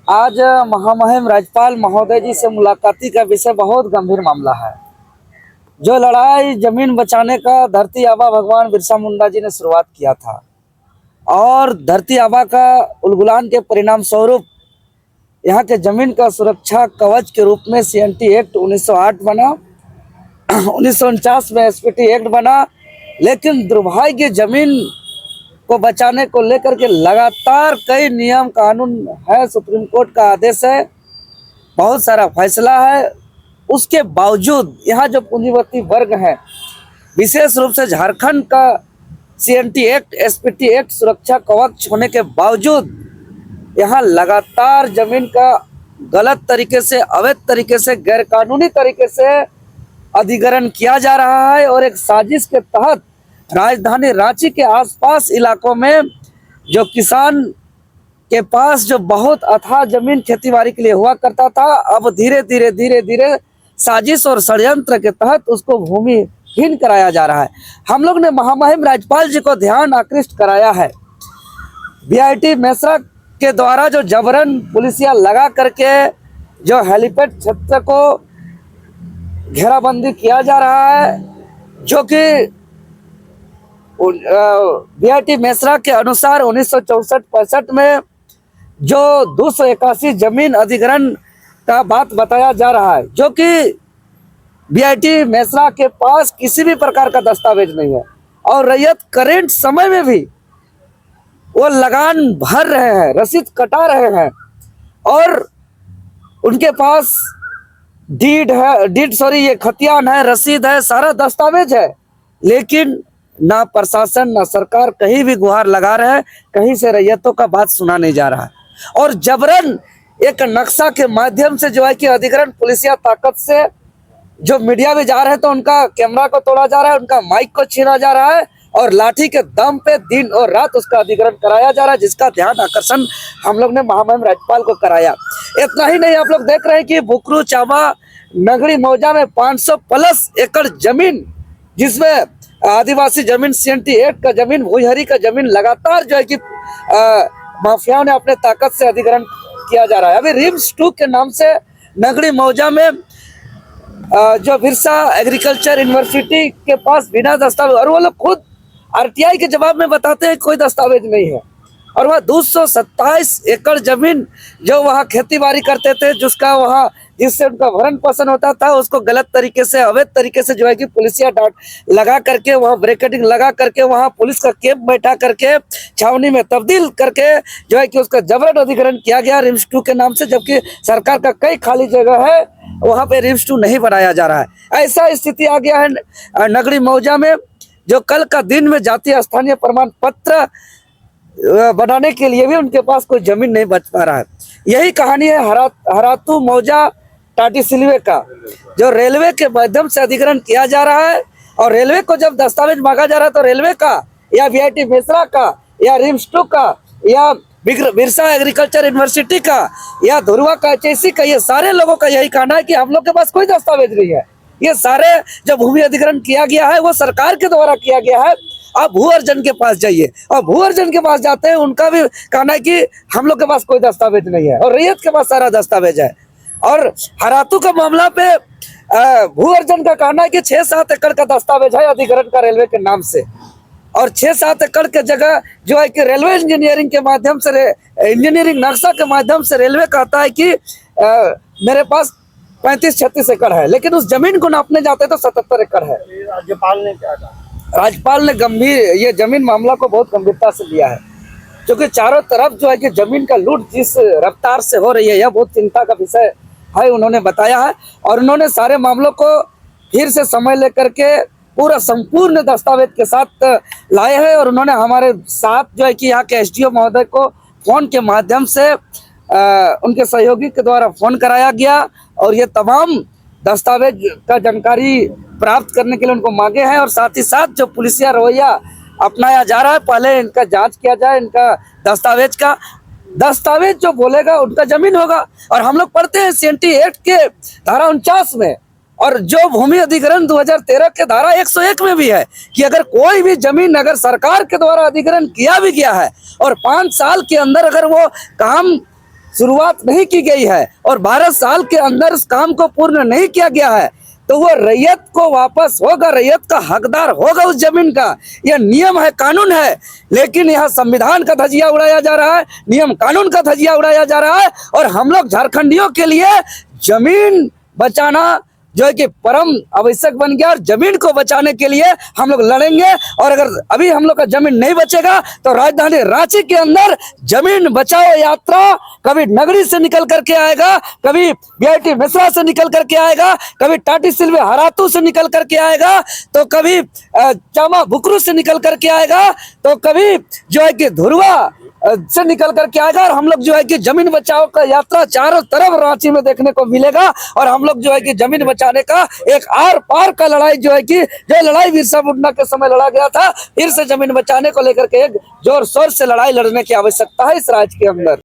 आज महामहिम राज्यपाल महोदय जी से मुलाकाती का विषय बहुत गंभीर मामला है। जो लड़ाई जमीन बचाने का धरती आबा भगवान बिरसा मुंडा जी ने शुरुआत किया था और धरती आबा का उलगुलान के परिणाम स्वरूप यहाँ के जमीन का सुरक्षा कवच के रूप में CNT एक्ट 1908 बना। 1949 में SPT एक्ट बना। लेकिन दुर्भाग्य जमीन को बचाने को लेकर के लगातार कई नियम कानून है, सुप्रीम कोर्ट का आदेश है, बहुत सारा फैसला है। उसके बावजूद यहाँ जो पूंजीपति वर्ग है, विशेष रूप से झारखंड का CNT एक्ट SPT एक्ट सुरक्षा कवच होने के बावजूद यहाँ लगातार जमीन का गलत तरीके से, अवैध तरीके से, गैरकानूनी तरीके से अधिग्रहण किया जा रहा है। और एक साजिश के तहत राजधानी रांची के आसपास इलाकों में जो किसान के पास जो बहुत अथाह जमीन खेतीबाड़ी के लिए हुआ करता था, अब धीरे धीरे साजिश और षड्यंत्र के तहत उसको भूमिहीन कराया जा रहा है। हम लोग ने महामहिम राज्यपाल जी को ध्यान आकृष्ट कराया है। BIT मेसरा के द्वारा जो जबरन पुलिसिया लगा करके जो हेलीपैड क्षेत्र को घेराबंदी किया जा रहा है, जो कि BIT मेसरा के अनुसार 1964-65 में जो 281 जमीन अधिग्रहण का बात बताया जा रहा है, जो कि BIT मेसरा के पास किसी भी प्रकार का दस्तावेज नहीं है और रैयत करेंट समय में भी वो लगान भर रहे हैं, रसीद कटा रहे हैं और उनके पास ये खतियान है, रसीद है, सारा दस्तावेज है। लेकिन ना प्रशासन ना सरकार कहीं भी गुहार लगा रहे हैं, कहीं से रैयतों का बात सुना नहीं जा रहा है। और जबरन एक नक्शा के माध्यम से जो है कि अधिग्रहण पुलिसिया ताकत से जो मीडिया में जा रहे हैं तो उनका कैमरा को तोड़ा जा रहा है, उनका माइक को छीना जा रहा है और लाठी के दम पे दिन और रात उसका अधिग्रहण कराया जा रहा है, जिसका ध्यान आकर्षण हम लोग ने महामहिम राज्यपाल को कराया। इतना ही नहीं, आप लोग देख रहे हैं कि बुकरू चावा नगरी मौजा में 500 प्लस एकड़ जमीन, जिसमें आदिवासी जमीन, CNT एक्ट का जमीन, भूहरी का जमीन लगातार जो है कि माफियाओं ने अपने ताकत से अधिग्रहण किया जा रहा है। अभी रिम्स 2 के नाम से नगरी मौजा में जो बिरसा एग्रीकल्चर यूनिवर्सिटी के पास बिना दस्तावेज, और वो लोग खुद RTI के जवाब में बताते हैं कोई दस्तावेज नहीं है। और वह 227 एकड़ जमीन जो वहाँ खेती बाड़ी करते थे, जिससे उनका भरण पोषण होता था, उसको गलत तरीके से, अवैध तरीके से जो है कि पुलिसिया डाट लगा करके, वहाँ ब्रेकेटिंग लगा करके, वहाँ पुलिस का कैंप बैठा करके, छावनी में तब्दील करके जो है कि उसका जबरन अधिग्रहण किया गया रिम्स 2 के नाम से। जबकि सरकार का कई खाली जगह है, वहाँ पे रिम्स 2 नहीं बनाया जा रहा है। ऐसा स्थिति आ गया है नगरी मौजा में, जो कल का दिन में जातीय स्थानीय प्रमाण पत्र बनाने के लिए भी उनके पास कोई जमीन नहीं बच पा रहा है। यही कहानी है हरातू मौजा टाटी सिलवे का, जो रेलवे के माध्यम से अधिग्रहण किया जा रहा है। और रेलवे को जब दस्तावेज मांगा जा रहा है तो रेलवे का या BIT मेसरा का या रिम्स 2 का या बिरसा एग्रीकल्चर यूनिवर्सिटी का या धुरवा का HSC का, ये सारे लोगों का यही कहना है कि हम लोग के पास कोई दस्तावेज नहीं है। ये सारे जो भूमि अधिग्रहण किया गया है वो सरकार के द्वारा किया गया है। आप भू अर्जन के पास जाइए और भू अर्जन के पास जाते हैं, उनका भी कहना है कि हम लोग के पास कोई दस्तावेज नहीं है और रैयत के पास सारा दस्तावेज है। और हरातू का मामला पे भू अर्जन का कहना है कि 6-7 एकड़ का दस्तावेज है अधिग्रहण का रेलवे के नाम से, और 6-7 एकड़ के जगह जो है कि रेलवे इंजीनियरिंग के माध्यम से, इंजीनियरिंग नक्शा के माध्यम से रेलवे कहता है कि मेरे पास 35-36 एकड़ है, लेकिन उस जमीन को नापने जाते तो 77 एकड़ है। राज्यपाल ने क्या कहा? राज्यपाल ने ये जमीन मामला को बहुत गंभीरता से लिया है, क्योंकि चारों तरफ जो है कि जमीन का लूट जिस रफ्तार से हो रही है, यह बहुत चिंता का विषय है, उन्होंने बताया है। और उन्होंने सारे मामलों को फिर से समय लेकर के पूरा संपूर्ण दस्तावेज के साथ लाए हैं। और उन्होंने हमारे साथ जो है कि यहाँ के SDO महोदय को फोन के माध्यम से उनके सहयोगी के द्वारा फोन कराया गया और ये तमाम दस्तावेज का जानकारी प्राप्त करने के लिए उनको मांगे हैं। और साथ ही साथ जो पुलिसिया रवैया अपनाया जा रहा है, पहले इनका जांच किया जाए, इनका दस्तावेज जो बोलेगा उनका जमीन होगा। और हम लोग पढ़ते हैं CNT एक्ट के धारा 49 में, और जो भूमि अधिग्रहण 2013 के धारा 101 में भी है कि अगर कोई भी जमीन अगर सरकार के द्वारा अधिग्रहण किया भी गया है और 5 साल के अंदर अगर वो काम शुरुआत नहीं की गई है और 12 साल के अंदर उस काम को पूर्ण नहीं किया गया है, तो वो रैयत को वापस होगा, रैयत का हकदार होगा उस जमीन का। यह नियम है, कानून है। लेकिन यहाँ संविधान का धजिया उड़ाया जा रहा है, नियम कानून का धजिया उड़ाया जा रहा है। और हम लोग झारखंडियों के लिए जमीन बचाना जो है कि परम आवश्यक बन गया, और जमीन को बचाने के लिए हम लोग लड़ेंगे। और अगर अभी हम लोग का जमीन नहीं बचेगा तो राजधानी रांची के अंदर जमीन बचाओ यात्रा कभी नगरी से निकल करके आएगा, कभी बीआईटी मिश्रा से निकल करके आएगा, कभी टाटी सिल्वे हरातू से निकल करके आएगा, तो कभी चामा बुकरू से निकल करके आएगा, तो कभी जो है कि धुरवा से निकल करके आएगा। और हम लोग जो है कि जमीन बचाओ का यात्रा चारों तरफ रांची में देखने को मिलेगा। और हम लोग जो है कि जमीन बचाने का एक आर पार का लड़ाई जो है कि जो लड़ाई बिरसा मुंडा के समय लड़ा गया था, फिर से जमीन बचाने को लेकर के एक जोर शोर से लड़ाई लड़ने की आवश्यकता है इस राज्य के अंदर।